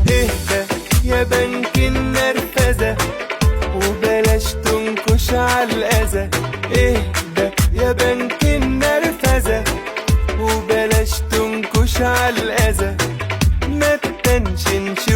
اهدى يا بنك النرفزة وبلاش تنكش عالأذى. اهدى يا بنك النرفزة وبلاش تنكش عالأذى. ما تتنشنش